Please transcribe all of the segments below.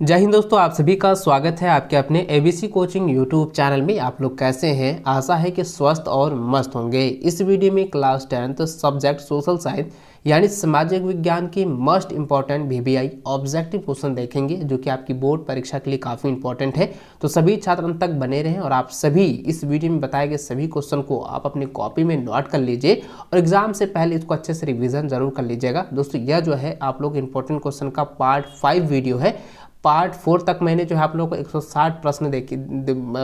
जय हिंद दोस्तों, आप सभी का स्वागत है आपके अपने एबीसी कोचिंग यूट्यूब चैनल में। आप लोग कैसे हैं? आशा है कि स्वस्थ और मस्त होंगे। इस वीडियो में class 10th subject social science यानी सामाजिक विज्ञान की most important VBI objective question देखेंगे, जो कि आपकी बोर्ड परीक्षा के लिए काफ़ी इंपॉर्टेंट है। तो सभी छात्र अंत तक बने रहें और आप सभी इस वीडियो में बताए गए सभी क्वेश्चन को आप अपनी कॉपी में नोट कर लीजिए और एग्जाम से पहले इसको अच्छे से रिविजन जरूर कर लीजिएगा। दोस्तों, यह जो है आप लोग इंपॉर्टेंट क्वेश्चन का पार्ट 5 वीडियो है। पार्ट 4 तक मैंने जो है आप लोगों को 160 प्रश्न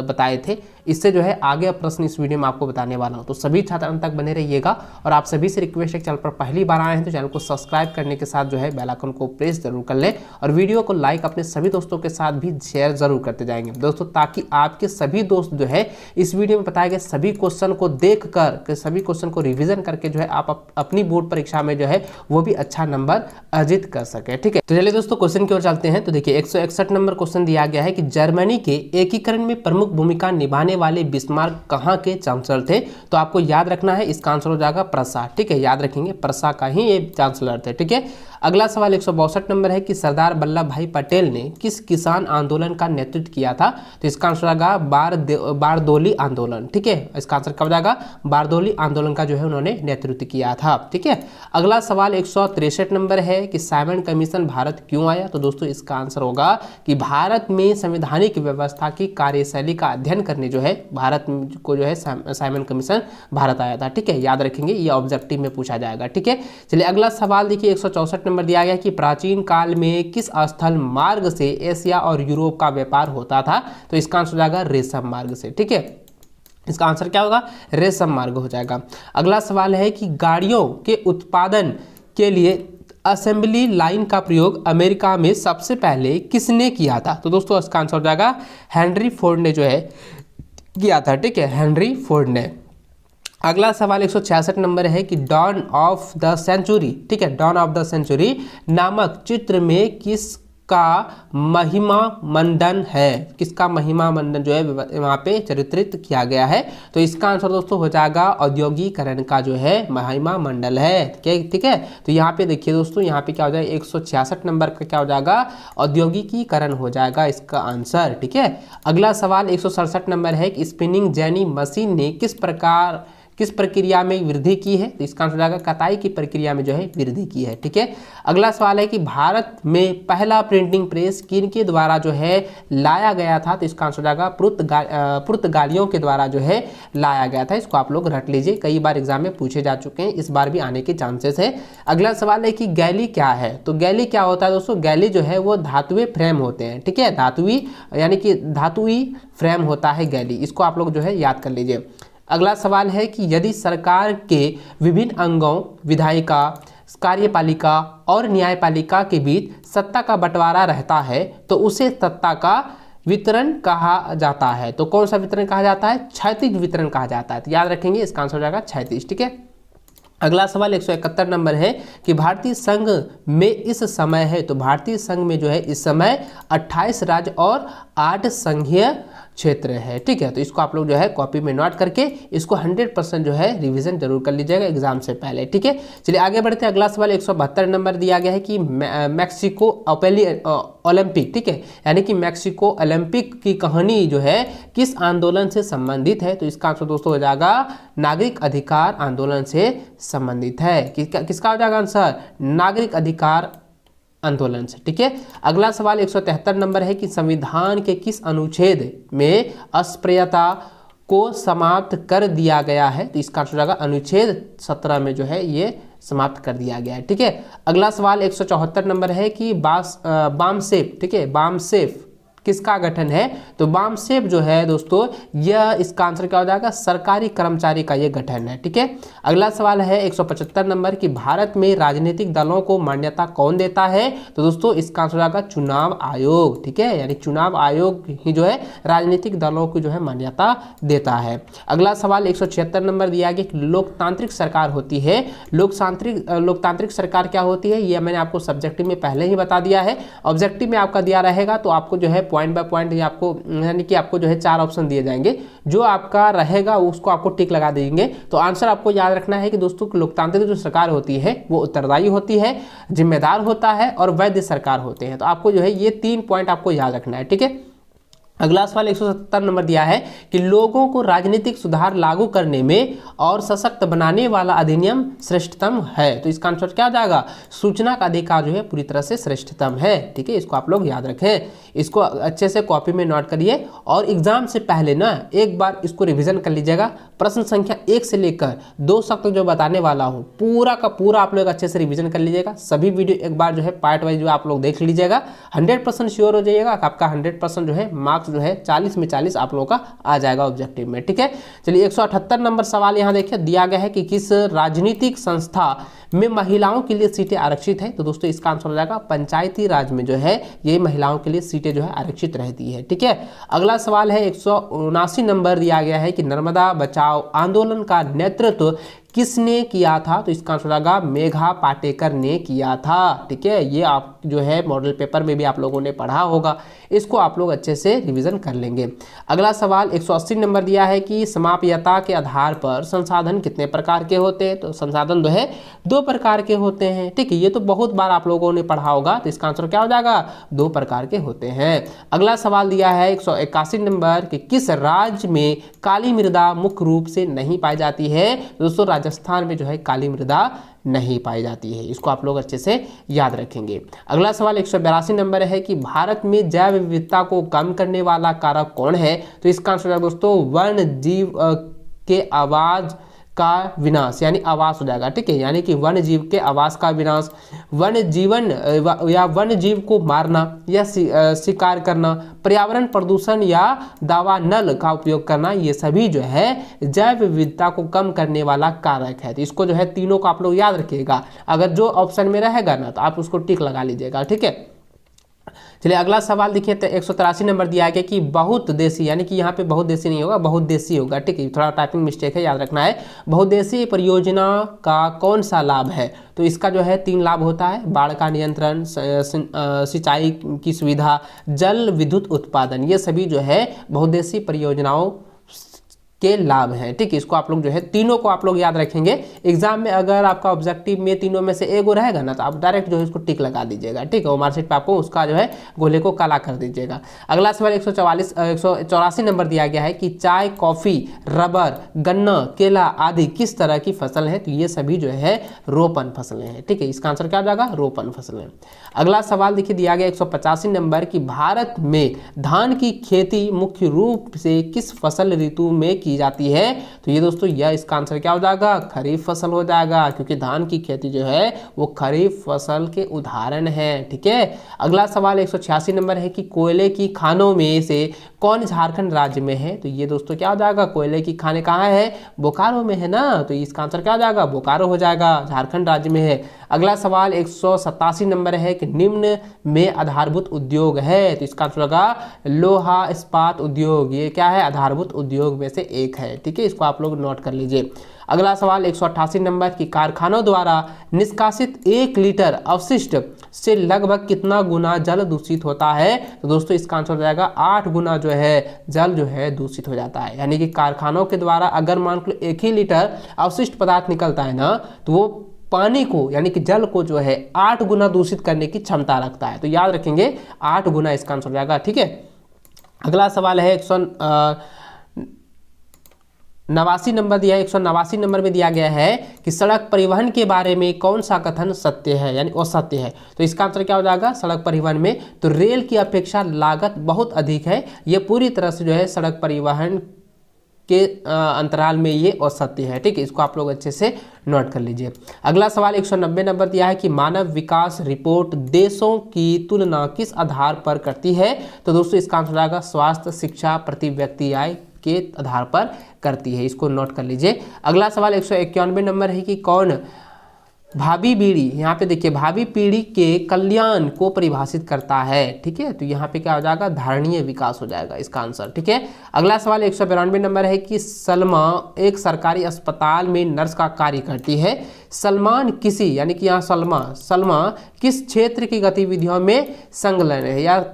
बताए थे। इससे जो है आगे प्रश्न इस वीडियो में आपको बताने वाला हूं। तो सभी छात्र अंत तक बने रहिएगा और आप सभी से रिक्वेस्ट है, चैनल पर पहली बार आए हैं तो चैनल को सब्सक्राइब करने के साथ जो है बेल आइकन को प्रेस जरूर कर लें और वीडियो को लाइक अपने सभी दोस्तों के साथ भी शेयर जरूर करते जाएंगे दोस्तों, ताकि आपके सभी दोस्त जो है इस वीडियो में बताए गए सभी क्वेश्चन को देख कर सभी क्वेश्चन को रिविजन करके जो है आप अपनी बोर्ड परीक्षा में जो है वो भी अच्छा नंबर अर्जित कर सके। ठीक है, तो चलिए दोस्तों क्वेश्चन की ओर चलते हैं। तो देखिए 161 नंबर क्वेश्चन दिया गया है कि जर्मनी के एकीकरण में प्रमुख भूमिका निभाने वाले बिस्मार्क कहां के चांसलर थे? तो आपको याद रखना है, इसका आंसर हो जाएगा प्रसा। ठीक है, याद रखेंगे प्रसा का ही ये चांसलर थे। ठीक है, अगला सवाल 162 नंबर है कि सरदार वल्लभ भाई पटेल ने किस किसान आंदोलन का नेतृत्व किया था? तो इसका आंसर होगा बारदोली आंदोलन। ठीक है, इसका आंसर कब जाएगा? बारदोली आंदोलन का जो है उन्होंने नेतृत्व किया था। ठीक है, अगला सवाल 163 नंबर है कि साइमन कमीशन भारत क्यों आया? तो दोस्तों इसका आंसर होगा कि भारत में संवैधानिक व्यवस्था की कार्यशैली का अध्ययन करने जो है भारत को जो है साइमन कमीशन भारत आया था। ठीक है, याद रखेंगे, ये ऑब्जेक्टिव में पूछा जाएगा। ठीक है, चलिए अगला सवाल देखिए 164 नंबर दिया गया कि प्राचीन काल में किस स्थल मार्ग से एशिया और यूरोप का व्यापार होता था? तो इसका आंसर हो जाएगा रेशम मार्ग से। ठीक है, इसका आंसर क्या होगा? रेशम मार्ग हो जाएगा। अगला सवाल है कि गाड़ियों के उत्पादन के लिए असेंबली लाइन का प्रयोग अमेरिका में सबसे पहले किसने किया था? तो दोस्तों इसका आंसर हो जाएगा हेनरी फोर्ड ने जो है किया था। ठीक है, हेनरी फोर्ड ने। अगला सवाल 166 नंबर है कि डॉन ऑफ द सेंचुरी, ठीक है, डॉन ऑफ द सेंचुरी नामक चित्र में किसका महिमा मंडन है? किसका महिमा मंडन जो है वहाँ पे चित्रित किया गया है? तो इसका आंसर दोस्तों हो जाएगा औद्योगिकरण का जो है महिमा मंडल है। ठीक है, तो यहाँ पे देखिए दोस्तों, यहाँ पे क्या हो जाएगा 166 नंबर का क्या हो जाएगा? औद्योगिकीकरण हो जाएगा इसका आंसर। ठीक है, अगला सवाल 167 नंबर है कि स्पिनिंग जेनी मशीन ने किस प्रक्रिया में वृद्धि की है? तो इसका आंसर जाएगा कताई की प्रक्रिया में जो है वृद्धि की है। ठीक है, अगला सवाल है कि भारत में पहला प्रिंटिंग प्रेस किनके द्वारा जो है लाया गया था? तो इसका आंसर जाएगा पुर्तगालियों के द्वारा जो है लाया गया था। इसको आप लोग रट लीजिए, कई बार एग्जाम में पूछे जा चुके हैं, इस बार भी आने के चांसेस है। अगला सवाल है कि गैली क्या है? तो गैली क्या होता है दोस्तों? गैली जो है वो धातुएं फ्रेम होते हैं। ठीक है, धातुई यानी कि धातुई फ्रेम होता है गैली, इसको आप लोग जो है याद कर लीजिए। अगला सवाल है कि यदि सरकार के विभिन्न अंगों विधायिका, कार्यपालिका और न्यायपालिका के बीच सत्ता का बंटवारा रहता है तो उसे सत्ता का वितरण कहा जाता है। तो कौन सा वितरण कहा जाता है? क्षैतिज वितरण कहा जाता है। तो याद रखेंगे, इसका आंसर हो जाएगा क्षैतिज। ठीक है, अगला सवाल 171 नंबर है कि भारतीय संघ में इस समय है, तो भारतीय संघ में जो है इस समय 28 राज्य और 8 संघीय क्षेत्र है। ठीक है, तो इसको आप लोग जो है कॉपी में नोट करके इसको 100% जो है रिवीजन जरूर कर लीजिएगा एग्जाम से पहले। ठीक है, चलिए आगे बढ़ते हैं। अगला सवाल 172 नंबर दिया गया है कि मैक्सिको ओलंपिक, ठीक है, यानी कि मैक्सिको ओलंपिक की कहानी जो है किस आंदोलन से संबंधित है? तो इसका आंसर दोस्तों हो जाएगा नागरिक अधिकार आंदोलन से संबंधित है। किसका हो जाएगा आंसर? नागरिक अधिकार आंदोलन से। ठीक है, अगला सवाल 173 नंबर है कि संविधान के किस अनुच्छेद में अस्पृश्यता को समाप्त कर दिया गया है? तो इसका आंसर होगा अनुच्छेद 17 में जो है ये समाप्त कर दिया गया है। ठीक है, अगला सवाल 174 नंबर है कि बामसेफ, ठीक है, बामसेफ किसका गठन है? तो बामसेफ जो है दोस्तों यह, इसका आंसर क्या हो जाएगा? सरकारी कर्मचारी का यह गठन है। ठीक है, अगला सवाल है 175 नंबर कि भारत में राजनीतिक दलों को मान्यता कौन देता है? तो दोस्तों इसका आंसर होगा चुनाव आयोग। ठीक है, यानी चुनाव आयोग ही जो है राजनीतिक दलों को जो है मान्यता देता है। अगला सवाल 176 नंबर दिया गया कि लोकतांत्रिक सरकार होती है, लोकतांत्रिक सरकार क्या होती है? यह मैंने आपको सब्जेक्टिव में पहले ही बता दिया है, ऑब्जेक्टिव में आपका दिया रहेगा तो आपको जो है पॉइंट बाय पॉइंट, ये आपको यानी कि आपको जो है 4 ऑप्शन दिए जाएंगे, जो आपका रहेगा उसको आपको टिक लगा देंगे। तो आंसर आपको याद रखना है कि दोस्तों लोकतांत्रिक जो सरकार होती है वो उत्तरदायी होती है, जिम्मेदार होता है और वैध सरकार होते हैं। तो आपको जो है ये 3 पॉइंट आपको याद रखना है, ठीक है। अगला सवाल 170 नंबर दिया है कि लोगों को राजनीतिक सुधार लागू करने में और सशक्त बनाने वाला अधिनियम श्रेष्ठतम है। तो इसका आंसर क्या हो जाएगा? सूचना का अधिकार जो है पूरी तरह से श्रेष्ठतम है, ठीक है। इसको आप लोग याद रखें, इसको अच्छे से कॉपी में नोट करिए और एग्जाम से पहले ना एक बार इसको रिवीजन कर लीजिएगा। प्रश्न संख्या 1 से लेकर 2 तक जो बताने वाला हूँ पूरा का पूरा आप लोग अच्छे से रिवीजन कर लीजिएगा। सभी वीडियो एक बार जो है पार्ट वाइज जो आप लोग देख लीजिएगा। 100% श्योर हो जाइएगा आपका 100% जो है मार्क्स जो है 40 में 40 आप लोगों का आ जाएगा ऑब्जेक्टिव में, ठीक है। चलिए 178 नंबर सवाल यहाँ देखिए दिया गया है कि किस राजनीतिक संस्था में महिलाओं के लिए सीटें आरक्षित है। तो दोस्तों इसका आंसर हो जाएगा पंचायती राज में जो है ये महिलाओं के लिए सीटें जो है आरक्षित रहती है, ठीक है। अगला सवाल है 179 नंबर दिया गया है कि नर्मदा बचाओ आंदोलन का नेतृत्व किसने किया था। तो इसका आंसर होगा मेघा पाटेकर ने किया था, ठीक है। ये आप जो है मॉडल पेपर में भी आप लोगों ने पढ़ा होगा, इसको आप लोग अच्छे से रिवीजन कर लेंगे। अगला सवाल 180 नंबर दिया है कि समाप्यता के आधार पर संसाधन कितने प्रकार के होते हैं। तो संसाधन जो है 2 प्रकार के होते हैं, ठीक है। ये तो बहुत बार आप लोगों ने पढ़ा होगा, तो इसका आंसर क्या हो जाएगा? 2 प्रकार के होते हैं। अगला सवाल दिया है 181 नंबर कि किस राज्य में काली मृदा मुख्य रूप से नहीं पाई जाती है। दोस्तों राजस्थान में जो है काली मृदा नहीं पाई जाती है, इसको आप लोग अच्छे से याद रखेंगे। अगला सवाल 182 नंबर है कि भारत में जैव विविधता को कम करने वाला कारक कौन है। तो इसका आंसर दोस्तों वन्य जीव के आवाज का विनाश यानी आवास हो जाएगा, ठीक है। यानी कि वन्य जीव के आवास का विनाश, वन्य जीवन या वन्य जीव को मारना या शिकार करना, पर्यावरण प्रदूषण या दावानल का उपयोग करना, ये सभी जो है जैव विविधता को कम करने वाला कारक है। तो इसको जो है तीनों को आप लोग याद रखिएगा। अगर जो ऑप्शन में रहेगा ना तो आप उसको टिक लगा लीजिएगा, ठीक है। चलिए अगला सवाल देखिए 183 नंबर दिया गया कि बहुत देशी, यानी कि यहाँ पे बहुत देशी नहीं होगा, बहुत देशी होगा, ठीक है। थोड़ा टाइपिंग मिस्टेक है, याद रखना है। बहुद्देशीय परियोजना का कौन सा लाभ है। तो इसका जो है 3 लाभ होता है, बाढ़ का नियंत्रण, सिंचाई की सुविधा, जल विद्युत उत्पादन, ये सभी जो है बहुद्देशीय परियोजनाओं के लाभ हैं, ठीक है। इसको आप लोग जो है तीनों को आप लोग याद रखेंगे। एग्जाम में अगर आपका ऑब्जेक्टिव में तीनों में से एक रहेगा ना तो आप डायरेक्ट जो है इसको टिक लगा दीजिएगा, ठीक है। वो मार्कशीट पे आपको उसका जो है गोले को काला कर दीजिएगा। अगला सवाल 184 नंबर दिया गया है कि चाय, कॉफी, रबर, गन्ना, केला आदि किस तरह की फसल है। तो ये सभी जो है रोपण फसलें हैं, ठीक है। इसका आंसर क्या हो जाएगा? रोपण फसलें। अगला सवाल देखिए दिया गया 185 नंबर कि भारत में धान की खेती मुख्य रूप से किस फसल ऋतु में की जाती है। तो ये दोस्तों यह इसका आंसर क्या हो जाएगा? खरीफ फसल हो जाएगा, क्योंकि धान की खेती जो है वो खरीफ फसल के उदाहरण है, ठीक है। अगला सवाल 186 नंबर है कि कोयले की खानों में से कौन झारखंड राज्य में है। तो ये दोस्तों क्या हो जाएगा? कोयले की खानें कहाँ है? बोकारो में है ना, तो इसका आंसर क्या हो जाएगा? बोकारो हो जाएगा, झारखंड राज्य में है। अगला सवाल 187 नंबर है कि निम्न में आधारभूत उद्योग है। तो इसका आंसर होगा लोहा इस्पात उद्योग, ये क्या है? आधारभूत उद्योग में से एक है, ठीक है। इसको आप लोग नोट कर लीजिए। अगला सवाल 188 नंबर की कारखानों द्वारा निष्कासित 1 लीटर अवशिष्ट से लगभग कितना गुना जल दूषित होता है। तो दोस्तों इसका आंसर हो जाएगा 8 गुना जो है जल जो है दूषित हो जाता है। यानी कि कारखानों के द्वारा अगर मान लो 1 ही लीटर अवशिष्ट पदार्थ निकलता है ना तो वो पानी को यानी कि जल को जो है 8 गुना दूषित करने की क्षमता रखता है। तो याद रखेंगे 8 गुना इसका आंसर हो जाएगा, ठीक है। अगला सवाल है 189 नंबर दिया है। 189 नंबर में दिया गया है कि सड़क परिवहन के बारे में कौन सा कथन सत्य है यानी असत्य है। तो इसका आंसर क्या हो जाएगा? सड़क परिवहन में तो रेल की अपेक्षा लागत बहुत अधिक है, ये पूरी तरह से जो है सड़क परिवहन के अंतराल में ये असत्य है, ठीक है। इसको आप लोग अच्छे से नोट कर लीजिए। अगला सवाल 190 नंबर दिया है कि मानव विकास रिपोर्ट देशों की तुलना किस आधार पर करती है। तो दोस्तों इसका आंसर आएगा स्वास्थ्य, शिक्षा, प्रति व्यक्ति आय के आधार पर करती है, इसको नोट कर लीजिए। अगला सवाल 191 नंबर है कि कौन भावी पीढ़ी, यहाँ पे देखिए भावी पीढ़ी के कल्याण को परिभाषित करता है, ठीक है। तो यहाँ पे क्या हो जाएगा? धारणीय विकास हो जाएगा इसका आंसर, ठीक है। अगला सवाल 192 नंबर है कि सलमा एक सरकारी अस्पताल में नर्स का कार्य करती है। सलमान किसी यानी कि यहाँ सलमा किस क्षेत्र की गतिविधियों में संलग्न है या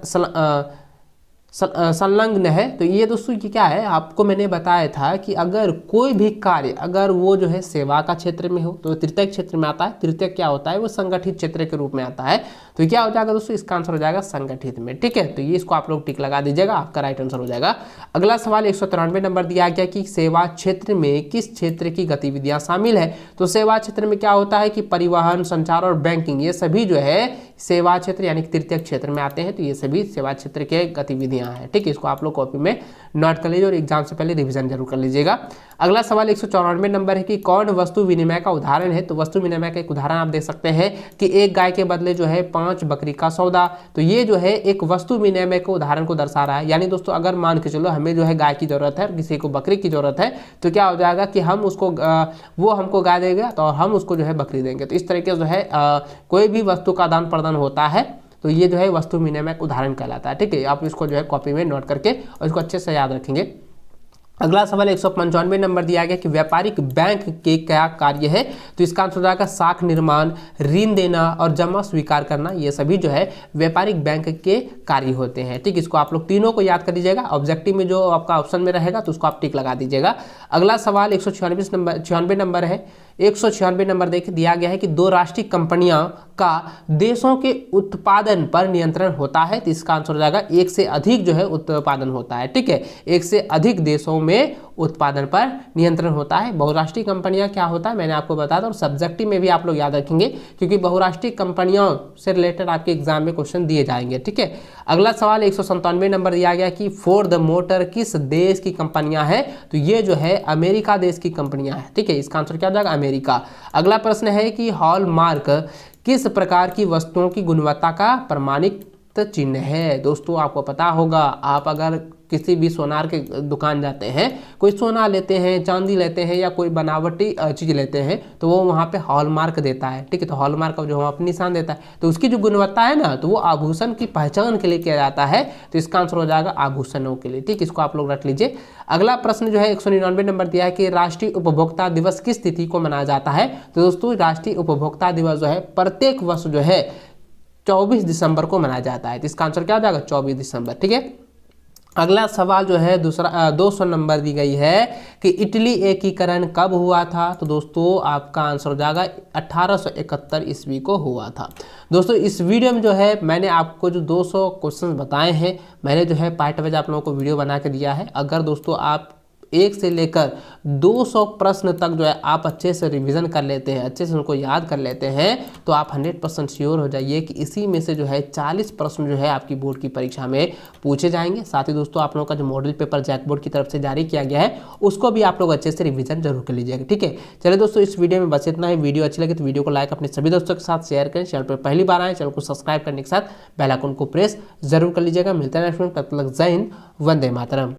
संलग्न है। तो ये दोस्तों ये क्या है, आपको मैंने बताया था कि अगर कोई भी कार्य अगर वो जो है सेवा का क्षेत्र में हो तो तृतीय क्षेत्र में आता है। तृतीय क्या होता है, वो संगठित क्षेत्र के रूप में आता है। तो क्या हो जाएगा दोस्तों, इसका आंसर हो जाएगा संगठित में। ठीक है, तो ये इसको आप लोग टिक लगा दीजिएगा, आपका राइट आंसर हो जाएगा। अगला सवाल 193 नंबर दिया गया कि सेवा क्षेत्र में किस क्षेत्र की गतिविधियां शामिल है। तो सेवा क्षेत्र में क्या होता है कि परिवहन, संचार और बैंकिंग, ये सभी जो है सेवा क्षेत्र यानी कि तृतीय क्षेत्र में आते हैं। तो ये सभी सेवा क्षेत्र के गतिविधियां हैं। ठीक है, इसको आप लोग कॉपी में नोट कर लीजिए और एग्जाम से पहले रिवीजन जरूर कर लीजिएगा। अगला सवाल 194 नंबर है कि कौन वस्तु विनिमय का उदाहरण है। तो वस्तु विनिमय का एक उदाहरण आप देख सकते हैं कि एक गाय के बदले जो है 5 बकरी का सौदा। तो ये जो है एक वस्तु विनिमय के उदाहरण को दर्शा रहा है। यानी दोस्तों अगर मान के चलो हमें जो है गाय की जरूरत है और किसी को बकरी की जरूरत है, तो क्या हो जाएगा कि हम उसको वो हमको गाय देगा तो हम उसको जो है बकरी देंगे। तो इस तरीके से जो है कोई भी वस्तु का आदान प्रदान होता है तो ये जो है वस्तु विनिमय का उदाहरण कहलाता है। ठीक है, आप इसको जो है कॉपी में नोट करके और इसको अच्छे से याद रखेंगे। अगला सवाल 195 नंबर दिया गया कि व्यापारिक बैंक के क्या कार्य है। तो इसका आंसर हो जाएगा साख निर्माण, ऋण देना और जमा स्वीकार करना। ये सभी जो है व्यापारिक बैंक के कार्य होते हैं। ठीक, इसको आप लोग तीनों को याद कर लीजिएगा। ऑब्जेक्टिव में जो आपका ऑप्शन में रहेगा तो उसको आप टिक लगा दीजिएगा। अगला सवाल 196 नंबर है। 196 नंबर देखिए दिया गया है कि दो राष्ट्रीय कंपनियां का देशों के उत्पादन पर नियंत्रण होता है। तो इसका आंसर हो जाएगा एक से अधिक जो है उत्पादन होता है। ठीक है, एक से अधिक देशों में उत्पादन पर नियंत्रण होता है। बहुराष्ट्रीय कंपनियां क्या होता है मैंने आपको बताया था और सब्जेक्टिव में भी आप लोग याद रखेंगे क्योंकि बहुराष्ट्रीय कंपनियों से रिलेटेड आपके एग्जाम में क्वेश्चन दिए जाएंगे। ठीक है, अगला सवाल 197 नंबर दिया गया कि फोर्ड मोटर किस देश की कंपनियां हैं। तो ये जो है अमेरिका देश की कंपनियां हैं। ठीक है, इसका आंसर क्या हो जाएगा अमेरिका। अगला प्रश्न है कि हॉलमार्क किस प्रकार की वस्तुओं की गुणवत्ता का प्रमाणित चिन्ह है। दोस्तों आपको पता होगा, आप अगर किसी भी सोनार के दुकान जाते हैं, कोई सोना लेते हैं, चांदी लेते हैं या कोई बनावटी चीज़ लेते हैं तो वो वहाँ पे हॉलमार्क देता है। ठीक है, तो हॉलमार्क का जो अपनी निशान देता है तो उसकी जो गुणवत्ता है ना तो वो आभूषण की पहचान के लिए किया जाता है। तो इसका आंसर हो जाएगा आभूषणों के लिए। ठीक, इसको आप लोग रख लीजिए। अगला प्रश्न जो है 199 नंबर दिया है कि राष्ट्रीय उपभोक्ता दिवस किस तिथि को मनाया जाता है। तो दोस्तों राष्ट्रीय उपभोक्ता दिवस जो है प्रत्येक वर्ष जो है 24 दिसंबर को मनाया जाता है। तो इसका आंसर क्या हो जाएगा 24 दिसंबर। ठीक है, अगला सवाल जो है दूसरा 200 नंबर दी गई है कि इटली एकीकरण कब हुआ था। तो दोस्तों आपका आंसर हो जाएगा 1871 ईस्वी को हुआ था। दोस्तों इस वीडियो में जो है मैंने आपको जो 200 क्वेश्चन बताए हैं, मैंने जो है पार्ट वाइज आप लोगों को वीडियो बना के दिया है। अगर दोस्तों आप 1 से लेकर 200 प्रश्न तक जो है आप अच्छे से रिवीजन कर लेते हैं, अच्छे से उनको याद कर लेते हैं तो आप 100% श्योर हो जाइए कि इसी में से जो है 40 प्रश्न जो है आपकी बोर्ड की परीक्षा में पूछे जाएंगे। साथ ही दोस्तों आप लोगों का जो मॉडल पेपर जैक बोर्ड की तरफ से जारी किया गया है उसको भी आप लोग अच्छे से रिवीजन जरूर कर लीजिएगा। ठीक है, चलिए दोस्तों इस वीडियो में बस इतना ही। वीडियो अच्छी लगे तो वीडियो को लाइक अपने सभी दोस्तों के साथ शेयर करें। चैनल पर पहली बार आए चैनल को सब्सक्राइब करने के साथ बेल आइकन को प्रेस जरूर कर लीजिएगा। मिलते हैं नेक्स्ट में, तब तक जय हिंद, वंदे मातरम।